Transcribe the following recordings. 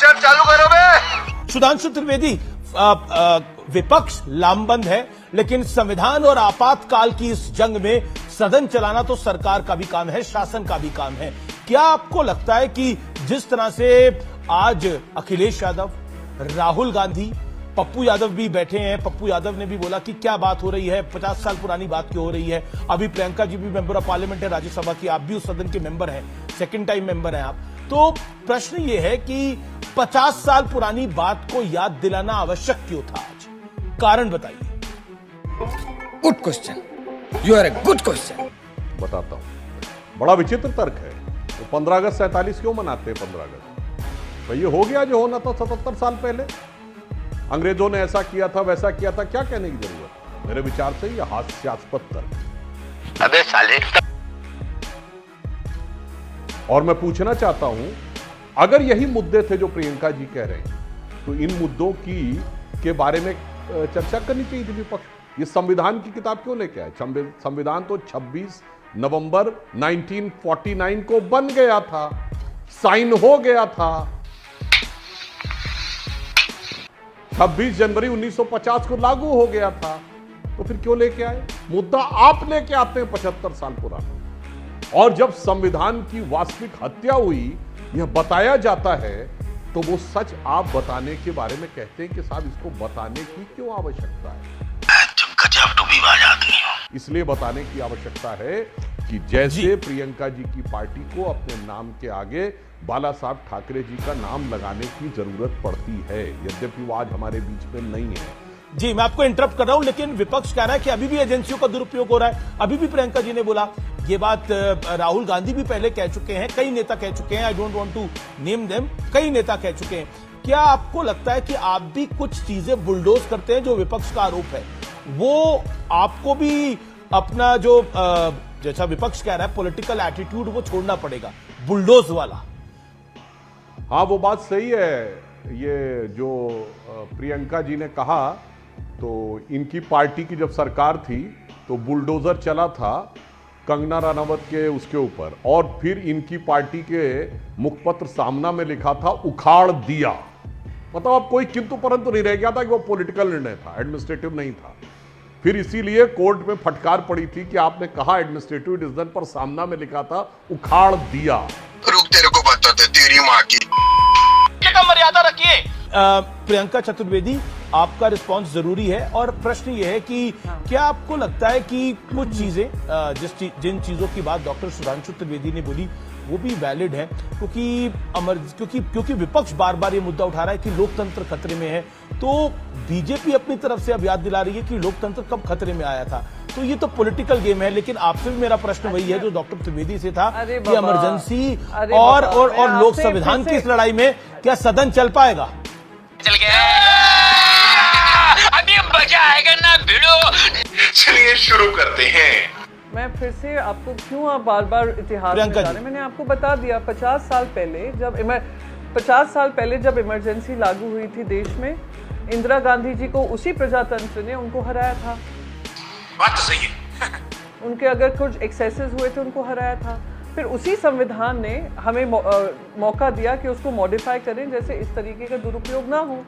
Picture चालू करो बे। सुधांशु त्रिवेदी, विपक्ष लामबंद है, लेकिन संविधान और आपातकाल की इस जंग में सदन चलाना तो सरकार का भी काम है, शासन का भी काम है। क्या आपको लगता है कि जिस तरह से आज अखिलेश यादव, राहुल गांधी, पप्पू यादव भी बैठे हैं, पप्पू यादव ने भी बोला कि क्या बात हो रही है, 50 साल पुरानी बात क्यों हो रही है। अभी प्रियंका जी भी मेंबर ऑफ पार्लियामेंट है राज्यसभा की, आप भी उस सदन के मेंबर हैं, सेकंड टाइम मेंबर हैं आप। तो प्रश्न ये है कि 50 साल पुरानी बात को याद दिलाना आवश्यक क्यों था आज? कारण बताइए। Good question, you are a good question. बताता हूं, बड़ा विचित्र तर्क है। तो 15 अगस्त 47 क्यों मनाते हैं 15 अगस्त? भाई ये हो गया जो होना था 77 साल पहले। अंग्रेजों ने ऐसा किया था, वैसा किया था, क्या कहने की जरूरत? मेरे विचार से ये हास्यास्पद तर्क। अबे साले। और मैं पूछना चाहता हूं, अगर यही मुद्दे थे जो प्रियंका जी कह रहे हैं, तो इन मुद्दों के बारे में चर्चा करनी चाहिए थी विपक्ष। ये संविधान की किताब क्यों लेके आए? संविधान तो 26 नवंबर 1949 को बन गया था, साइन हो गया था। 26 जनवरी 1950 को लागू हो गया था। तो फिर क्यों लेके आए? मुद्दा आप लेके आते हैं 75 साल पुराना। और जब संविधान की वास्तविक हत्या हुई यह बताया जाता है, तो वो सच आप बताने के बारे में कहते हैं कि साहब इसको बताने की क्यों आवश्यकता है? तुम गजब टोपीबाज आदमी हो। इसलिए बताने की आवश्यकता है कि जैसे प्रियंका जी की पार्टी को अपने नाम के आगे बाला साहब ठाकरे जी का नाम लगाने की जरूरत पड़ती है, यद्यपि वो आज हमारे बीच में नहीं है। जी, मैं आपको इंटरप्ट कर रहा हूं, लेकिन विपक्ष कह रहा है कि अभी भी एजेंसियों का दुरुपयोग हो रहा है। अभी भी प्रियंका जी ने बोला, ये बात राहुल गांधी भी पहले कह चुके हैं, कई नेता कह चुके हैं, I don't want to name them, कई नेता कह चुके हैं। क्या आपको लगता है कि आप भी कुछ चीजें बुलडोज करते हैं? जो विपक्ष का आरोप है वो आपको भी अपना जो जैसा विपक्ष कह रहा है पॉलिटिकल एटीट्यूड वो छोड़ना पड़ेगा, बुलडोज वाला। हाँ, वो बात सही है। ये जो प्रियंका जी ने कहा, तो इनकी पार्टी की जब सरकार थी तो बुलडोजर चला था कंगना रनावत के उसके ऊपर, और फिर इनकी पार्टी के मुखपत्र सामना में लिखा था उखाड़ दिया। मतलब अब कोई किंतु परंतु नहीं रह गया था कि वो पॉलिटिकल निर्णय था, एडमिनिस्ट्रेटिव नहीं था। फिर इसीलिए कोर्ट में फटकार पड़ी थी कि आपने कहा एडमिनिस्ट्रेटिव डिसीजन, पर सामना में लिखा था उखाड़ दिया। रुक, तेरे को बताते तेरी माँ की मर्यादा रखिए। प्रियंका चतुर्वेदी, आपका रिस्पांस जरूरी है, और प्रश्न ये है कि क्या आपको लगता है कि कुछ चीजें जिन चीजों की बात डॉक्टर सुधांशु त्रिवेदी ने बोली वो भी वैलिड है, क्योंकि विपक्ष बार बार ये मुद्दा उठा रहा है कि लोकतंत्र खतरे में है। तो बीजेपी अपनी तरफ से अब याद दिला रही है कि लोकतंत्र कब खतरे में आया था। तो ये तो पॉलिटिकल गेम है, लेकिन आपसे भी मेरा प्रश्न वही है जो डॉक्टर त्रिवेदी से था कि इमरजेंसी और लोक संविधान की इस लड़ाई में क्या सदन चल पाएगा? चल गया, अभी मजा आएगा ना भिड़ो। चलिए शुरू करते हैं। मैं फिर से आपको क्यों आप बार बार इतिहास में जा रहे हैं? मैंने आपको बता दिया 50 साल पहले जब इमरजेंसी लागू हुई थी देश में, इंदिरा गांधी जी को उसी प्रजातंत्र ने उनको हराया था। बात तो सही है। उनके अगर कुछ एक्सेसेस हुए थे उनको हराया था। फिर उसी संविधान ने हमें मौका दिया कि उसको मॉडिफाई करें, जैसे इस तरीके का दुरुपयोग ना हो।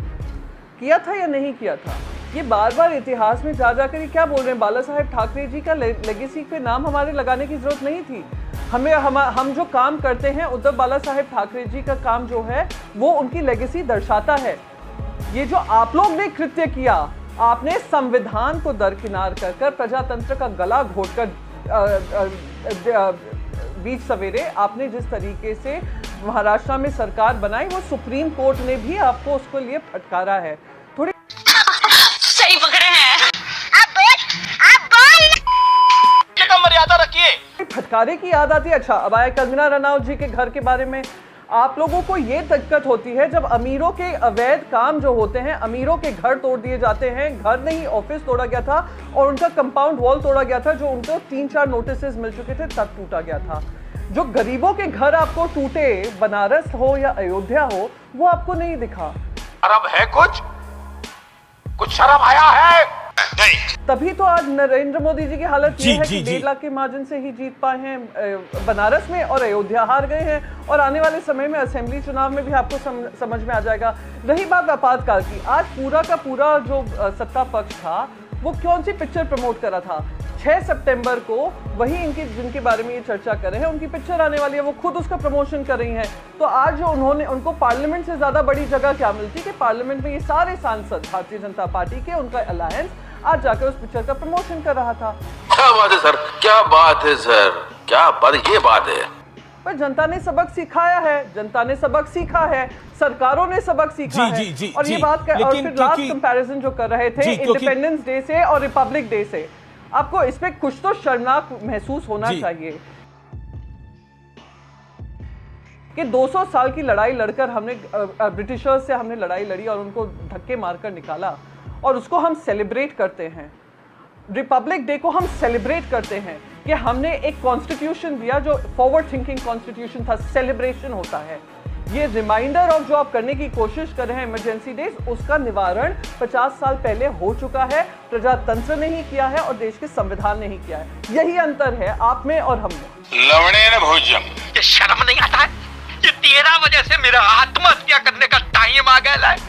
किया था या नहीं किया था? ये बार बार इतिहास में जा जाकर ये क्या बोल रहे हैं? बाला साहेब ठाकरे जी का लेगेसी पे नाम हमारे लगाने की जरूरत नहीं थी। हम जो काम करते हैं, उद्धव बाला साहेब ठाकरे जी का काम जो है वो उनकी लेगेसी दर्शाता है। ये जो आप लोग ने कृत्य किया, आपने संविधान को दरकिनार कर प्रजातंत्र का गला घोटकर बीच सवेरे आपने जिस तरीके से महाराष्ट्र में सरकार बनाई, वो सुप्रीम कोर्ट ने भी आपको उसके लिए फटकारा है। थोड़ी सही पकड़े हैं। आप मर्यादा रखिए। फटकारे की याद आती है। अच्छा, अब आया कंगना रनावत जी के घर के बारे में। आप लोगों को ये दिक्कत होती है जब अमीरों के अवैध काम जो होते हैं, अमीरों के घर तोड़ दिए जाते हैं। घर नहीं, ऑफिस तोड़ा गया था और उनका कंपाउंड वॉल तोड़ा गया था, जो उनको 3-4 नोटिसेस मिल चुके थे, तब टूटा गया था। जो गरीबों के घर आपको टूटे, बनारस हो या अयोध्या हो, वो आपको नहीं दिखा। शर्म है? कुछ शर्म आया है? नहीं। तभी तो आज नरेंद्र मोदी जी की हालत जी, ये है जी, कि जी। 1.5 लाख के मार्जिन से ही जीत पाए हैं बनारस में, और अयोध्या हार गए हैं, और आने वाले समय में असेंबली चुनाव में भी आपको समझ में आ जाएगा। रही बात आपातकाल की, आज पूरा का पूरा जो सत्ता पक्ष था वो कौन सी पिक्चर प्रमोट कर रहा था? 6 सितंबर को वही इनकी जिनके बारे में ये चर्चा कर रहे हैं उनकी पिक्चर आने वाली है, वो खुद उसका प्रमोशन कर रही हैं। तो आज जो उनको पार्लियामेंट से ज्यादा बड़ी जगह क्या मिलती कि पार्लियामेंट में ये सारे सांसद भारतीय जनता पार्टी के, उनका अलायंस आज जाकर उस पिक्चर का प्रमोशन कर रहा था। क्या बात है सर, क्या बात है सर, क्या बात, ये बात है। पर जनता ने सबक सिखाया है, जनता ने सबक सीखा है, सरकारों ने सबक सीखा जी, है। जी, जी, और ये जी, बात कर, और लेकिन फिर लास्ट क्योंकि- कंपैरिजन जो कर रहे थे जी, क्योंकि- इंडिपेंडेंस डे से और रिपब्लिक डे से, आपको इस पे कुछ तो शर्मनाक महसूस होना जी। चाहिए कि 200 साल की लड़ाई लड़कर हमने ब्रिटिशर्स से हमने लड़ाई लड़ी और उनको धक्के मारकर निकाला, और उसको हम सेलिब्रेट करते हैं। रिपब्लिक डे को हम सेलिब्रेट करते हैं कि हमने एक कॉन्स्टिट्यूशन दिया जो फॉरवर्ड थिंकिंग कॉन्स्टिट्यूशन था, सेलिब्रेशन होता है। ये रिमाइंडर ऑफ जो आप करने की कोशिश कर रहे हैं इमरजेंसी डेज, उसका निवारण 50 साल पहले हो चुका है, प्रजातंत्र ने ही किया है और देश के संविधान ने ही किया है। यही अंतर है आप में और हम में। लवणेन भोज्यम, ये शर्म नहीं आता है? ये 13 वजह से मेरा आत्महत्या करने का टाइम आ गया है।